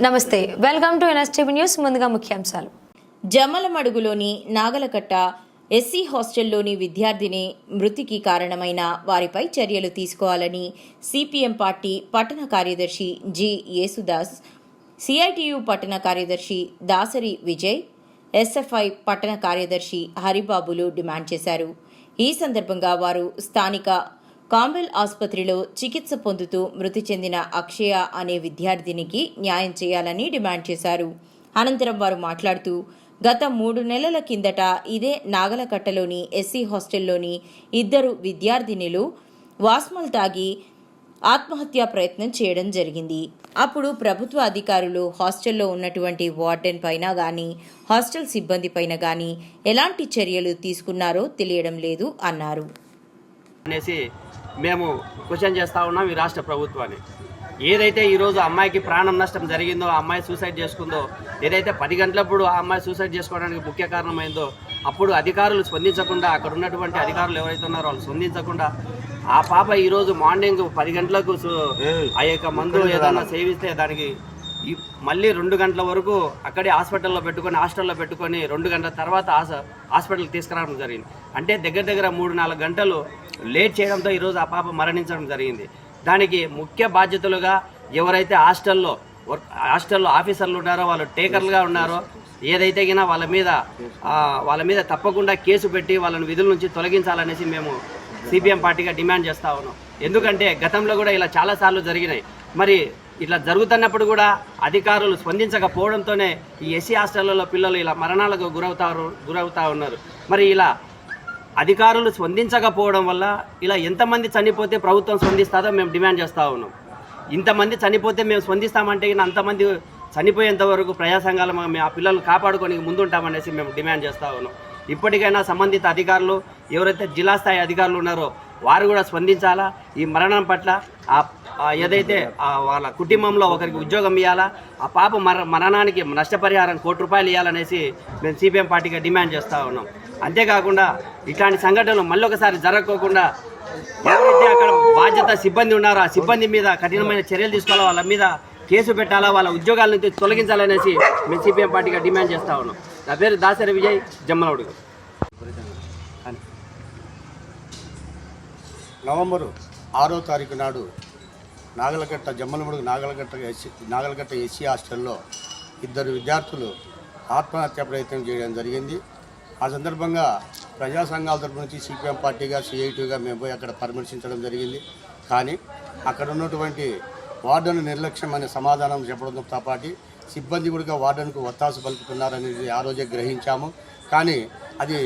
నమస్తే, welcome to NSTV news. ముందుగా ముఖ్యాంశాలు. జమ్మలమడుగులోని నాగలకట్ట ఎస్సీ హాస్టల్లోని విద్యార్థిని మృతికి కారణమైన వారిపై చర్యలు తీసుకోవాలని సిపిఎం పార్టీ పట్టణ కార్యదర్శి జి యేసుదాస్, సిఐటియు పట్టణ కార్యదర్శి దాసరి విజయ్, ఎస్ఎఫ్ఐ పట్టణ కార్యదర్శి హరిబాబులు డిమాండ్ చేశారు. ఈ సందర్భంగా వారు స్థానిక కాంబెల్ ఆసుపత్రిలో చికిత్స పొందుతూ మృతి చెందిన అక్షయ అనే విద్యార్థినికి న్యాయం చేయాలని డిమాండ్ చేశారు. అనంతరం వారు మాట్లాడుతూ, గత 3 నెలల కిందట ఇదే నాగలకట్టలోని ఎస్సీ హాస్టల్లోని 2 విద్యార్థినులు వాస్మల్ తాగి ఆత్మహత్యా ప్రయత్నం చేయడం జరిగింది. అప్పుడు ప్రభుత్వ అధికారులు హాస్టల్లో ఉన్నటువంటి వార్డెన్ పైన కానీ హాస్టల్ సిబ్బంది పైన కానీ ఎలాంటి చర్యలు తీసుకున్నారో తెలియడం లేదు అన్నారు. అనేసి మేము క్వశ్చన్ చేస్తూ ఉన్నాం ఈ రాష్ట్ర ప్రభుత్వాన్ని. ఏదైతే ఈరోజు అమ్మాయికి ప్రాణం నష్టం జరిగిందో, ఆ అమ్మాయి సూసైడ్ చేసుకుందో, ఏదైతే 10 గంటలప్పుడు ఆ అమ్మాయి సూసైడ్ చేసుకోవడానికి ముఖ్య కారణమైందో, అప్పుడు అధికారులు స్పందించకుండా, అక్కడ ఉన్నటువంటి అధికారులు ఎవరైతే ఉన్నారో వాళ్ళు స్పందించకుండా, ఆ పాప ఈరోజు మార్నింగ్ 10 గంటలకు ఆ యొక్క మందు ఏదైనా సేవిస్తే దానికి మళ్ళీ 2 గంటల వరకు అక్కడే హాస్పిటల్లో పెట్టుకొని 2 గంటల తర్వాత హాస్పిటల్కి తీసుకురావడం జరిగింది. అంటే దగ్గర 3-4 గంటలు లేట్ చేయడంతో ఈరోజు ఆ పాప మరణించడం జరిగింది. దానికి ముఖ్య బాధ్యతలుగా ఎవరైతే హాస్టల్లో ఆఫీసర్లు ఉన్నారో, వాళ్ళు టేకర్లుగా ఉన్నారో, ఏదైతే గినా వాళ్ళ మీద తప్పకుండా కేసు పెట్టి వాళ్ళని విధుల నుంచి తొలగించాలనేసి మేము సిపిఎం పార్టీగా డిమాండ్ చేస్తూ ఉన్నాం. ఎందుకంటే గతంలో కూడా ఇలా చాలాసార్లు జరిగినాయి. మరి ఇట్లా జరుగుతున్నప్పుడు కూడా అధికారులు స్పందించకపోవడంతోనే ఈ ఎస్సీ హాస్టళ్లలో పిల్లలు ఇలా మరణాలకు గురవుతూ ఉన్నారు. మరి ఇలా అధికారులు స్పందించకపోవడం వల్ల ఇలా ఎంతమంది చనిపోతే ప్రభుత్వం స్పందిస్తుందో మేము డిమాండ్ చేస్తూ ఉన్నాం. ఇంతమంది చనిపోతే మేము స్పందిస్తామంటే అంతమంది చనిపోయేంత వరకు ప్రజా సంఘాలు మేము ఆ పిల్లలు కాపాడుకొని ముందుంటామనేసి మేము డిమాండ్ చేస్తూ ఉన్నాం. ఇప్పటికైనా సంబంధిత అధికారులు, ఎవరైతే జిల్లా స్థాయి అధికారులు ఉన్నారో వారు కూడా స్పందించాలా. ఈ మరణం పట్ల ఏదైతే వాళ్ళ కుటుంబంలో ఒకరికి ఉద్యోగం ఇవ్వాలా, ఆ పాప మరణానికి నష్టపరిహారం 1 కోటి రూపాయలు ఇవ్వాలనేసి మేము సిపిఎం పార్టీగా డిమాండ్ చేస్తూ ఉన్నాం. అంతేకాకుండా ఇట్లాంటి సంఘటనలు మళ్ళొకసారి జరగకోకుండా ఎవరైతే అక్కడ బాధ్యత సిబ్బంది ఉన్నారో ఆ సిబ్బంది మీద కఠినమైన చర్యలు తీసుకోవాలా, వాళ్ళ మీద కేసు పెట్టాలా, వాళ్ళ ఉద్యోగాల నుంచి తొలగించాలనేసి మేము సిపిఎం పార్టీగా డిమాండ్ చేస్తూ ఉన్నాం. నా పేరు దాసరి విజయ్, జమ్మలమడుగు. నవంబరు 6వ తారీఖు నాడు జమ్మలమడుగు నాగలకట్ట ఎస్సీ హాస్టల్లో 2 విద్యార్థులు ఆత్మహత్య ప్రయత్నం చేయడం జరిగింది. ఆ సందర్భంగా ప్రజా సంఘాల తరపు నుంచి సిపిఎం పార్టీగా, సిఐటిగా మేము పోయి అక్కడ పరామర్శించడం జరిగింది. కానీ అక్కడ ఉన్నటువంటి వార్డెన్ నిర్లక్ష్యం అనే సమాధానం చెప్పడంతో పాటు సిబ్బంది కూడా వార్డెన్కు ఒత్తాసు పలుకుతున్నారనేది ఆ రోజే గ్రహించాము. కానీ అది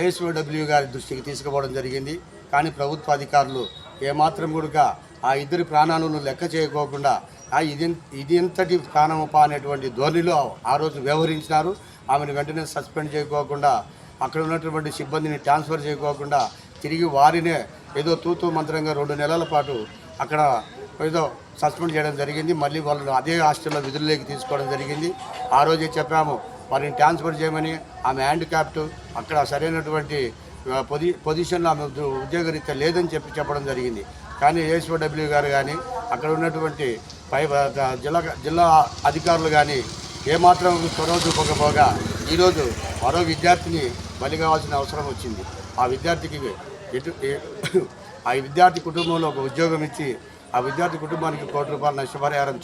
ఏఎస్ఓడబ్ల్యూ గారి దృష్టికి తీసుకుపోవడం జరిగింది. కానీ ప్రభుత్వ అధికారులు ఏమాత్రం కూడా ఆ 2 ప్రాణాలను లెక్క చేయకోకుండా ఇది ఎంతటి ప్రాణమపా అనేటువంటి ధోరణిలో ఆ రోజు వ్యవహరించినారు. ఆమెను వెంటనే సస్పెండ్ చేయకోకుండా, అక్కడ ఉన్నటువంటి సిబ్బందిని ట్రాన్స్ఫర్ చేయకోకుండా తిరిగి వారినే ఏదో తూతూ మంత్రంగా 2 నెలల పాటు అక్కడ ఏదో సస్పెండ్ చేయడం జరిగింది. మళ్ళీ వాళ్ళని అదే హాస్టల్లో విధుల్లోకి తీసుకోవడం జరిగింది. ఆ రోజే చెప్పాము వారిని ట్రాన్స్ఫర్ చేయమని. ఆమె హ్యాండిక్యాప్ట్, అక్కడ సరైనటువంటి పొజిషన్లో ఆమె ఉద్యోగరీత్యా లేదని చెప్పడం జరిగింది. కానీ ఏఎస్ఓడబ్ల్యూ గారు కానీ అక్కడ ఉన్నటువంటి జిల్లా అధికారులు కానీ ఏమాత్రం చొరవ చూపకపోగా ఈరోజు మరో విద్యార్థిని బలి కావాల్సిన అవసరం వచ్చింది. ఆ విద్యార్థి కుటుంబంలో ఒక ఉద్యోగం ఇచ్చి ఆ విద్యార్థి కుటుంబానికి 1 కోటి రూపాయల నష్టపరిహారం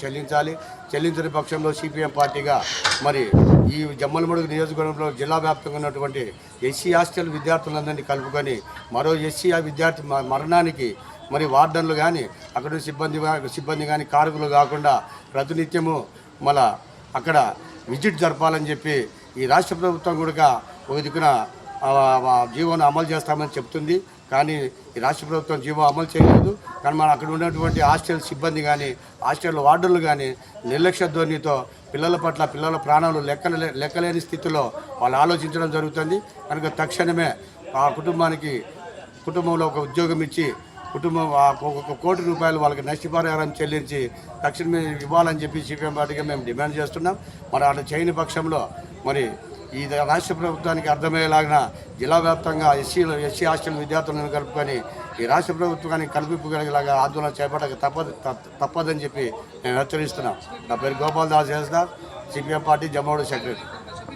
చెల్లించని పక్షంలో సిపిఎం పార్టీగా మరి ఈ జమ్మలమడుగు నియోజకవర్గంలో జిల్లా వ్యాప్తంగా ఉన్నటువంటి ఎస్సీ హాస్టల్ విద్యార్థులందరినీ కలుపుకొని మరో ఎస్సీ విద్యార్థి మరణానికి మరి వార్డన్లు కానీ అక్కడ సిబ్బంది కానీ కారకులు కాకుండా ప్రతినిత్యము మళ్ళా అక్కడ విజిట్ జరపాలని చెప్పి ఈ రాష్ట్ర ప్రభుత్వం కూడా ఒక దిక్కున జీవోను అమలు చేస్తామని చెప్తుంది. కానీ ఈ రాష్ట్ర ప్రభుత్వం జీవో అమలు చేయలేదు. కానీ మన అక్కడ ఉన్నటువంటి హాస్టల్ సిబ్బంది కానీ హాస్టల్ వార్డులు కానీ నిర్లక్ష్య ధోరణితో పిల్లల ప్రాణాలు లెక్కలేని స్థితిలో వాళ్ళు ఆలోచించడం జరుగుతుంది. కనుక తక్షణమే ఆ కుటుంబంలో ఒక ఉద్యోగం ఇచ్చి కుటుంబం 1 కోటి రూపాయలు వాళ్ళకి నష్టపరిహారం చెల్లించి తక్షణమే ఇవ్వాలని చెప్పి సిపిఎం పార్టీగా మేము డిమాండ్ చేస్తున్నాం. మరి అలా చేయని పక్షంలో మరి ఈ రాష్ట్ర ప్రభుత్వానికి అర్థమయ్యేలాగా జిల్లా వ్యాప్తంగా ఎస్సీ హాస్టల్ విద్యార్థులను కలుపుకొని ఈ రాష్ట్ర ప్రభుత్వానికి కల్పింపగలిగేలాగా ఆందోళన చేపట్టక తప్పదని చెప్పి నేను హెచ్చరిస్తున్నాం. నా పేరు గోపాల్ దాస్ సిపిఎం పార్టీ జమ్మోడు సెక్రటరీ.